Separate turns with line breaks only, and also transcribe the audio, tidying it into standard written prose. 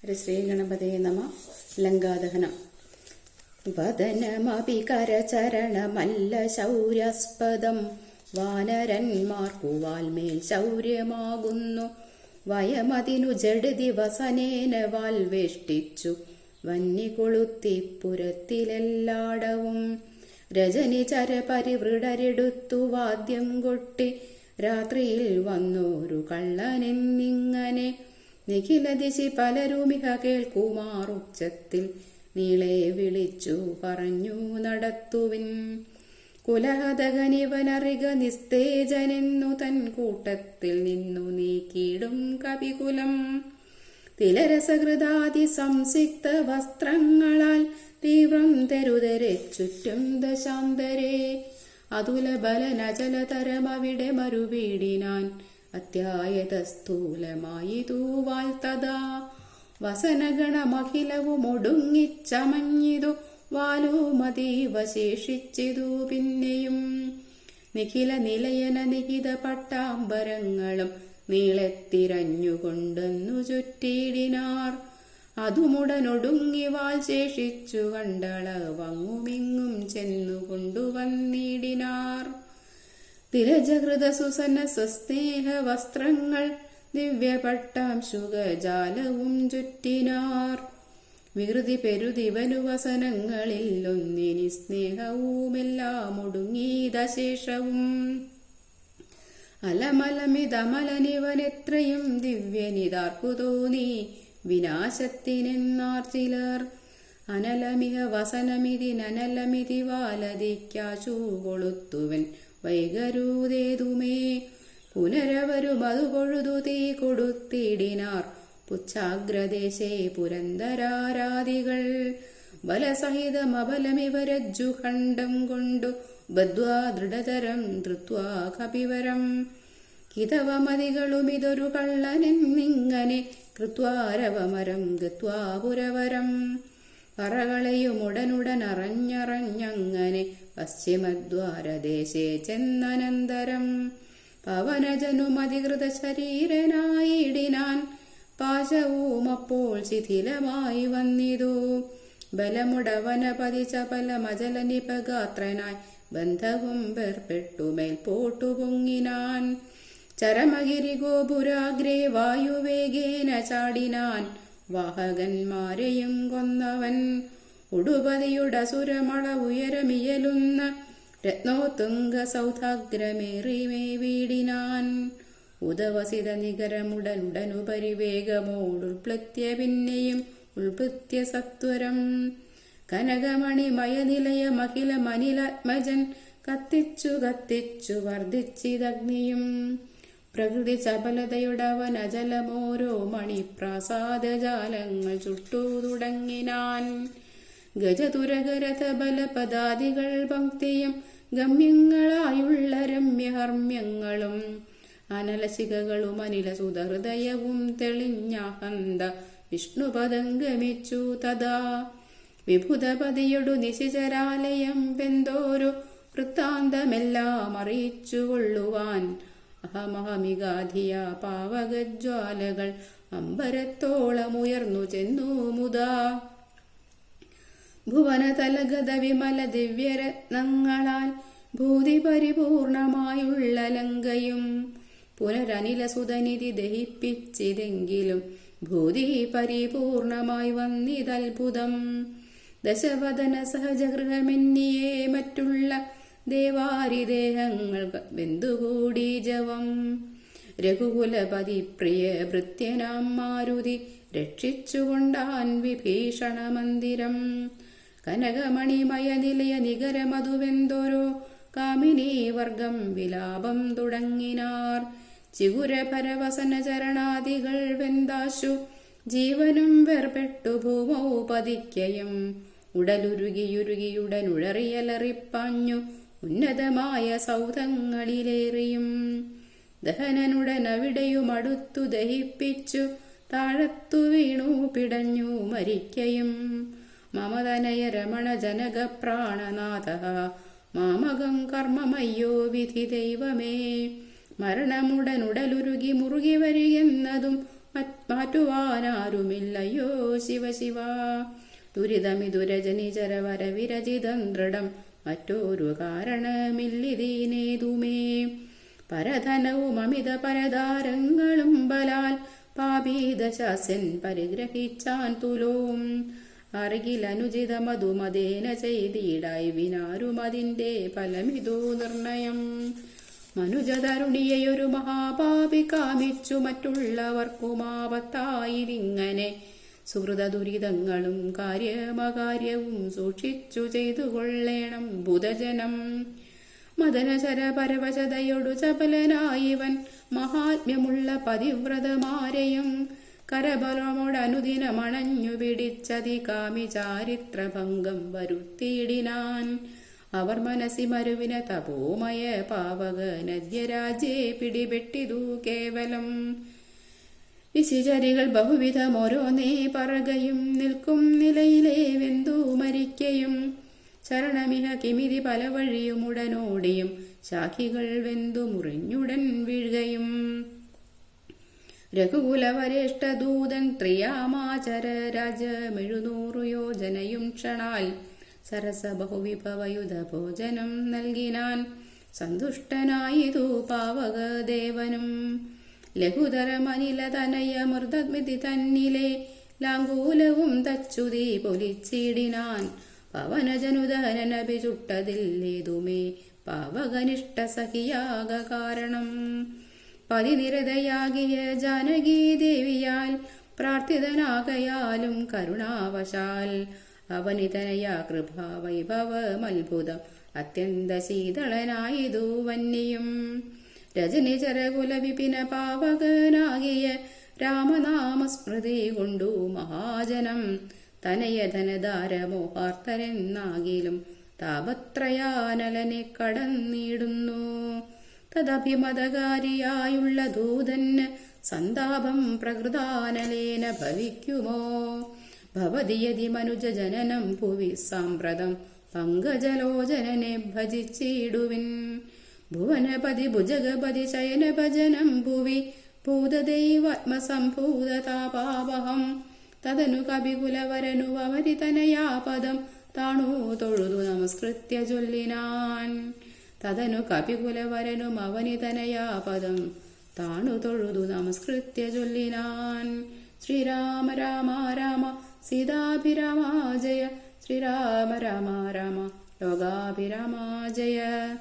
ശ്രീഗണപതേ നമ. ലങ്കാദഹനം. വദനമപി കരചരണമല്ല ശൗര്യാസ്പദം, വാനരന്മാർക്കു വാൽമേൽ ശൗര്യമാകുന്നു. വയമതിനു ജഡതി വസനേന വാൽവേഷ്ടിച്ചു വന്നി കൊളുത്തിപ്പുരത്തിലെല്ലാടവും. രജനി ചരപരിവൃടരെടുത്തു വാദ്യം കൊട്ടി രാത്രിയിൽ വന്നോരു കള്ളനെന്നിങ്ങനെ. നിഖിലദിശി പലരുമിഹ കേൾക്കുമാറുച്ചത്തിൽ നീളെ വിളിച്ചു പറഞ്ഞു നടത്തുവിൻ. കുലഹതകനിവനറിക നിസ്തേജനെന്നു തൻ കൂട്ടത്തിൽ നിന്നു നീക്കിയിടും കവികുലം. തിലരസഹൃദാതി സംസിക്ത വസ്ത്രങ്ങളാൽ തീവ്രം തെരുതരെ ചുറ്റും ദശാന്തരെ. അതുല ബലനചലതരമവിടെ മറുവീടിനാൻ അത്യായതസ്ഥൂലമായി തൂവാൽ തഥാ. വസനഗണമഖിലവുമൊടുങ്ങിച്ചമഞ്ഞിതു വാലുമതീവശേഷിച്ചിതു പിന്നെയും. നിഖില നിലയന നിഹിത പട്ടാംബരങ്ങളും നീളത്തിരഞ്ഞുകൊണ്ടെന്നു ചുറ്റിയിടിനാർ. അതുമുടനൊടുങ്ങി വാൽ ശേഷിച്ചു കണ്ടളവങ്ങുമിങ്ങും ചെന്നു കൊണ്ടുവന്നിടിനാർ. തിരജഹൃത സുസന സ്വസ്നേഹ വസ്ത്രങ്ങൾ ദിവ്യപട്ടാംശുകജാലവും ചുറ്റിനാർ. വികൃതി പെരുതിവനുവസനങ്ങളിൽ ഒന്നിനി സ്നേഹവുമെല്ലാം ഒടുങ്ങിയതശേഷവും. അലമലമിതമലനിവനെത്രയും ദിവ്യനിതാർക്കു തോന്നി വിനാശത്തിനെന്നാർ ചിലർ. അനലമിഹ വസനമിതിനനലമിതി വാലതിക്കാശു കൊളുത്തുവൻ വൈകരൂതേതുമേ. പുനരവരും അതു പൊഴുതു തീ കൊടുത്തിടിനാർ പുച്ഛാഗ്രദേശേ പുരന്തരാരാദികൾ. ബലസഹിതമബലമിവരജ്ജുഖണ്ഡം കൊണ്ടു ബദ്ധ്വാ ദൃഢതരം ധൃത്വാ കപിവരം. കിതവമതികളുമിതൊരു കള്ളനെന്നിങ്ങനെ കൃത്വാരവമരം ഗത്വാ പുരവരം. പറകളയുമുടനുടനറഞ്ഞറഞ്ഞങ്ങനെ പശ്ചിമദ്വാരദേശേ ചെന്നനന്തരം. പവനജനുമധികൃത ശരീരനായിടിനാൻ പാശവുമപ്പോൾ ശിഥിലമായി വന്നിതു. ബലമുടവനപതി ചപലമജലനിപഗാത്രനായി ബന്ധവും വേർപെട്ടുമേൽ പോട്ടു പൊങ്ങിനാൻ. ചരമഗിരി ഗോപുരാഗ്രേ വായുവേഗേന ചാടിനാൻ വാഹകന്മാരെയും കൊന്നവൻ. ഉടുപതിയുടസുരമള ഉയരമിയലുന്ന രത്നോത്തുംഗ സൗധാഗ്രമേറിമേ വീടിനാൻ. ഉദവസിത നികരമുടനുടനുപരിവേഗമോടുൾപ്ലത്യ പിന്നെയും ഉൾപൃത്യ സത്വരം. കനകമണിമയനിലയ മഹില മനിലാത്മജൻ കത്തിച്ചു കത്തിച്ചു വർദ്ധിച്ചിതഗ്നിയും. പ്രകൃതി ചപലതയുടവനജലമോരോ മണിപ്രാസാദജാലങ്ങൾ ചുട്ടു തുടങ്ങിനാൻ. ഗജതുരകരഥ ബലപദാദികൾ പങ്ക്തിയും ഗമ്യങ്ങളായുള്ള രമ്യഹർമ്മ്യങ്ങളും അനലശിഖകളും അനിലസുതഹൃദയവും തെളിഞ്ഞാഹന്ത വിഷ്ണുപദം ഗമിച്ചു തഥാ. വിഭുതപതിയൊടു നിശിചരാലയം വെന്തോരു വൃത്താന്തമെല്ലാം അറിയിച്ചു കൊള്ളുവാൻ. അഹമഹമികാധിയ പാവകജ്വാലകൾ അമ്പരത്തോളമുയർന്നു ചെന്നു മുതാ. ഭുവനതലഗത വിമല ദിവ്യരത്നങ്ങളാൽ ഭൂതി പരിപൂർണമായുള്ള ലങ്കയും. പുനരനിലസുതനിധി ദഹിപ്പിച്ചിതെങ്കിലും ഭൂതി പരിപൂർണമായി വന്നിതത്ഭുതം. ദശവദന സഹജഗൃഹമെന്നിയേ മറ്റുള്ള ദേവാരിദേഹങ്ങൾ വെന്തുകൂടി ജവം. രഘുകുലപതി പ്രിയ ഭൃത്യനാം മാരുതി രക്ഷിച്ചുകൊണ്ടാൻ വിഭീഷണ മന്ദിരം. കനകമണിമയ നിലയ നികരമതുവെന്തോരോ കാമിനീ വർഗം വിലാപം തുടങ്ങിനാർ. ചിഗുരഭരവസന ചരണാദികൾ വെന്താശു ജീവനും വേർപെട്ടു ഭൂമൗ പതിക്കയും. ഉടലുരുകിയുരുകിയുടനുഴറിയലറിപ്പാഞ്ഞു ഉന്നതമായ സൗധങ്ങളിലേറിയും. ദഹനനുടനവിടെയുമടുത്തു ദഹിപ്പിച്ചു താഴത്തു വീണു പിടഞ്ഞു മരിക്കയും. മമതനയ രമണ ജനക പ്രാണനാഥ മാമകം കർമ്മമയ്യോ വിധി ദൈവമേ. മരണമുടനുടലുരുകി മുറുകി വരികെന്നതും മാറ്റുവാനാരുമില്ലയോ ശിവ ശിവ. ദുരിതമിതുരജനിചരവര വിരചിതം ദൃഢം മറ്റൊരു കാരണമില്ലിതീനേതുമേ. പരധനവും അമിത പരദാരങ്ങളും ബലാൽ പാപീദശാസ്യൻ പരിഗ്രഹിച്ചാൻ തുലോം. അറികിലനുചിത മധുമതേന ചെയ്തിടായി വിനാരും അതിൻ്റെ ഫലമിതു നിർണയം. മനുജതരുണിയൊരു മഹാപാപി കാമിച്ചു മറ്റുള്ളവർക്കുമാപത്തായിരിങ്ങനെ സുഹൃത ദുരിതങ്ങളും കാര്യമകാര്യവും സൂക്ഷിച്ചു ചെയ്തു കൊള്ളേണം ബുധജനം. മദനശര പരവശതയൊടു ചപലനായിവൻ മഹാത്മ്യമുള്ള പതിവ്രതമാരെയും കരബലമോടനുദിനമണഞ്ഞു പിടിച്ചതി കാമി ചാരിത്രഭംഗം വരുത്തിയിടിനാൻ. അവർ മനസ്സി മരുവിന തപോമയ പാവക നദ്യരാജ്യേ പിടിപെട്ടിതു കേവലം. വിശിചരികൾ ബഹുവിധമോരോന്നേ പറകയും നിൽക്കും നിലയിലെ വെന്തു മരിക്കയും. ശരണമിഹ കിമിതി പല വഴിയും ഉടനോടിയും ശാഖികൾ വെന്തു മുറിഞ്ഞുടൻ വീഴുകയും. രഘുകുലവരേഷ്ഠദൂതൻ ത്രിയാമാചര രാജമെഴുന്നൂറു യോജനയും ക്ഷണാൽ സരസ ബഹുവിഭവയുധ ഭോജനം നൽകിനാൻ. സന്തുഷ്ടനായിതു പാവകദേവനും ലഘുതരമനില തനയ മൃതമിതി തന്നിലെ ലാങ്കൂലവും തച്ചുതി പൊലിച്ചിടിനാൻ. പവനജനുദഹനനഭി ചുട്ടതില്ലേതുമേ പാവകനിഷ്ഠ സഖിയാക കാരണം. പതിനിരതയാകിയ ജാനകീ ദേവിയാൽ പ്രാർത്ഥിതനാകയാലും കരുണാവശാൽ അവനിതനയാ കൃപാവൈഭവമത്ഭുതം അത്യന്ത ശീതളനായിതു വന്യയും. രജനിചരകുല വിപിന പാവകനാകിയ രാമനാമസ്മൃതി കൊണ്ടു മഹാജനം തനയധനധാരമോഹാർത്തരെന്നാകിലും താപത്രയാനലനെ കടന്നിടുന്നു. തദഭിമതകാരിയായുള്ള ദൂതന് സന്താപം പ്രകൃതാനലേന ഭവിക്കുമോ. ഭവതിയതി മനുജ ജനനം ഭുവി സാമ്പ്രതം പങ്കജലോചനനെ ഭജിച്ചിടുവിൻ. ഭുവനപതി ഭുജഗപതി ശയന ഭജനം ഭുവി ഭൂതദൈവാത്മസംഭൂതതാപാവഹം. തദനു കവികുലവരനു അവരിതനയാപദം താണു തൊഴുതു നമസ്കൃത്യ ചൊല്ലിനാൻ. തദനു കപികുലവരനും അവനിതനയാപദം താണു തൊഴുതു നമസ്കൃത്യ ചൊല്ലിനാൻ. ശ്രീരാമ രാമ രാമ സീതാഭിരാമ ജയ. ശ്രീരാമ രാമ രാമ ലോകാഭിരാമ ജയ.